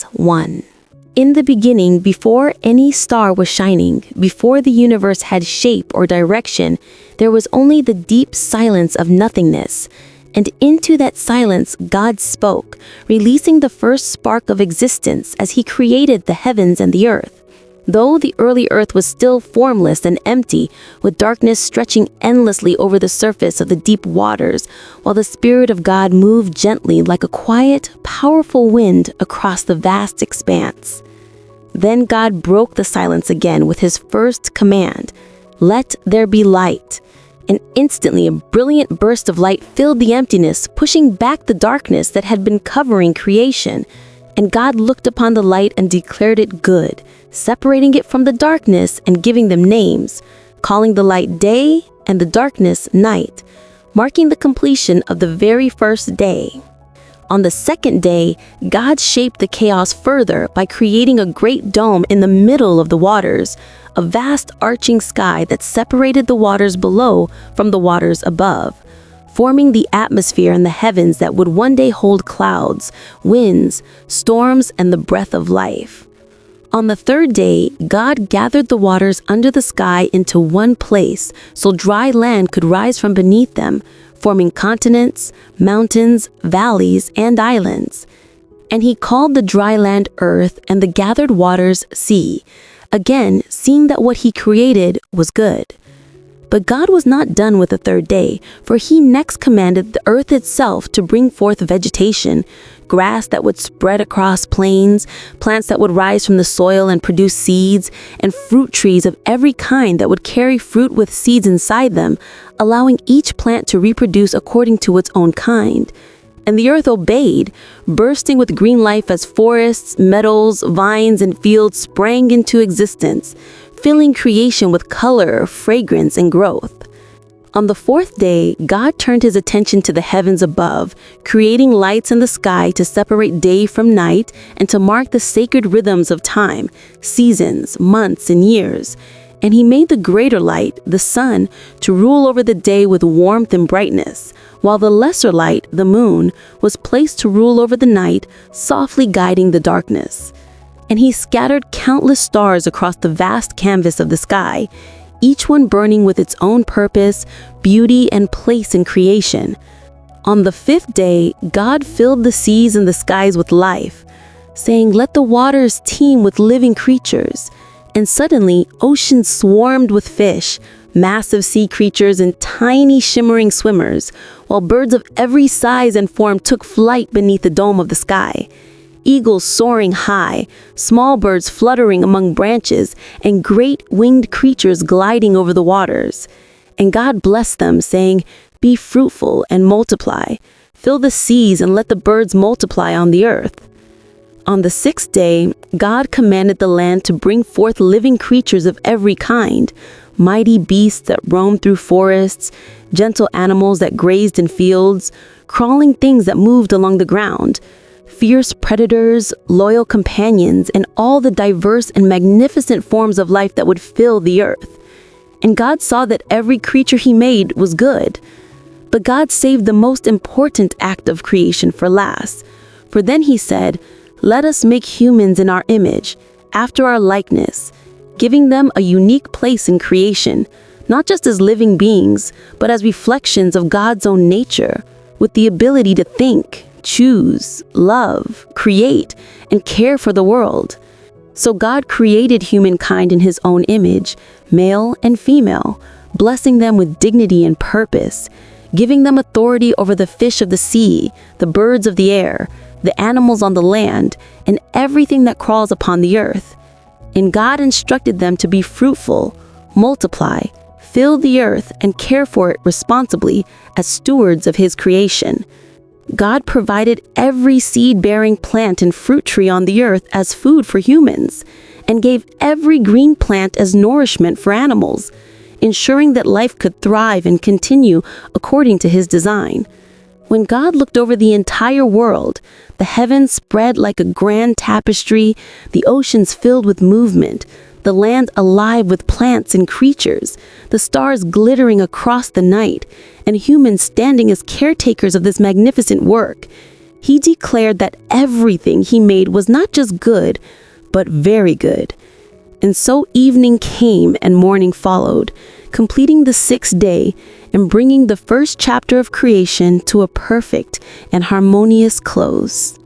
Genesis 1. In the beginning, before any star was shining, before the universe had shape or direction, there was only the deep silence of nothingness. And into that silence God spoke, releasing the first spark of existence as he created the heavens and the earth. Though the early earth was still formless and empty, with darkness stretching endlessly over the surface of the deep waters, while the Spirit of God moved gently like a quiet, powerful wind across the vast expanse. Then God broke the silence again with his first command, "Let there be light." And instantly a brilliant burst of light filled the emptiness, pushing back the darkness that had been covering creation. And God looked upon the light and declared it good, separating it from the darkness and giving them names, calling the light day and the darkness night, marking the completion of the very first day. On the second day, God shaped the chaos further by creating a great dome in the middle of the waters, a vast arching sky that separated the waters below from the waters above, forming the atmosphere in the heavens that would one day hold clouds, winds, storms, and the breath of life. On the third day, God gathered the waters under the sky into one place so dry land could rise from beneath them, forming continents, mountains, valleys, and islands. And he called the dry land earth and the gathered waters sea, again seeing that what he created was good. But God was not done with the third day, for he next commanded the earth itself to bring forth vegetation, grass that would spread across plains, plants that would rise from the soil and produce seeds, and fruit trees of every kind that would carry fruit with seeds inside them, allowing each plant to reproduce according to its own kind. And the earth obeyed, bursting with green life as forests, meadows, vines, and fields sprang into existence, filling creation with color, fragrance, and growth. On the fourth day, God turned his attention to the heavens above, creating lights in the sky to separate day from night and to mark the sacred rhythms of time, seasons, months, and years. And he made the greater light, the sun, to rule over the day with warmth and brightness, while the lesser light, the moon, was placed to rule over the night, softly guiding the darkness. And he scattered countless stars across the vast canvas of the sky, each one burning with its own purpose, beauty, and place in creation. On the fifth day, God filled the seas and the skies with life, saying, "Let the waters teem with living creatures." And suddenly, oceans swarmed with fish, massive sea creatures, and tiny shimmering swimmers, while birds of every size and form took flight beneath the dome of the sky. Eagles soaring high, small birds fluttering among branches, and great winged creatures gliding over the waters. And God blessed them, saying, "Be fruitful and multiply. Fill the seas and let the birds multiply on the earth." On the sixth day, God commanded the land to bring forth living creatures of every kind, mighty beasts that roamed through forests, gentle animals that grazed in fields, crawling things that moved along the ground, fierce predators, loyal companions, and all the diverse and magnificent forms of life that would fill the earth. And God saw that every creature he made was good. But God saved the most important act of creation for last. For then he said, "Let us make humans in our image, after our likeness," giving them a unique place in creation, not just as living beings, but as reflections of God's own nature, with the ability to think, choose, love, create, and care for the world. So God created humankind in his own image, male and female, blessing them with dignity and purpose, giving them authority over the fish of the sea, the birds of the air, the animals on the land, and everything that crawls upon the earth. And God instructed them to be fruitful, multiply, fill the earth, and care for it responsibly as stewards of his creation. God provided every seed-bearing plant and fruit tree on the earth as food for humans, and gave every green plant as nourishment for animals, ensuring that life could thrive and continue according to his design. When God looked over the entire world, the heavens spread like a grand tapestry, the oceans filled with movement, the land alive with plants and creatures, the stars glittering across the night, and humans standing as caretakers of this magnificent work. He declared that everything he made was not just good, but very good. And so evening came and morning followed, completing the sixth day and bringing the first chapter of creation to a perfect and harmonious close.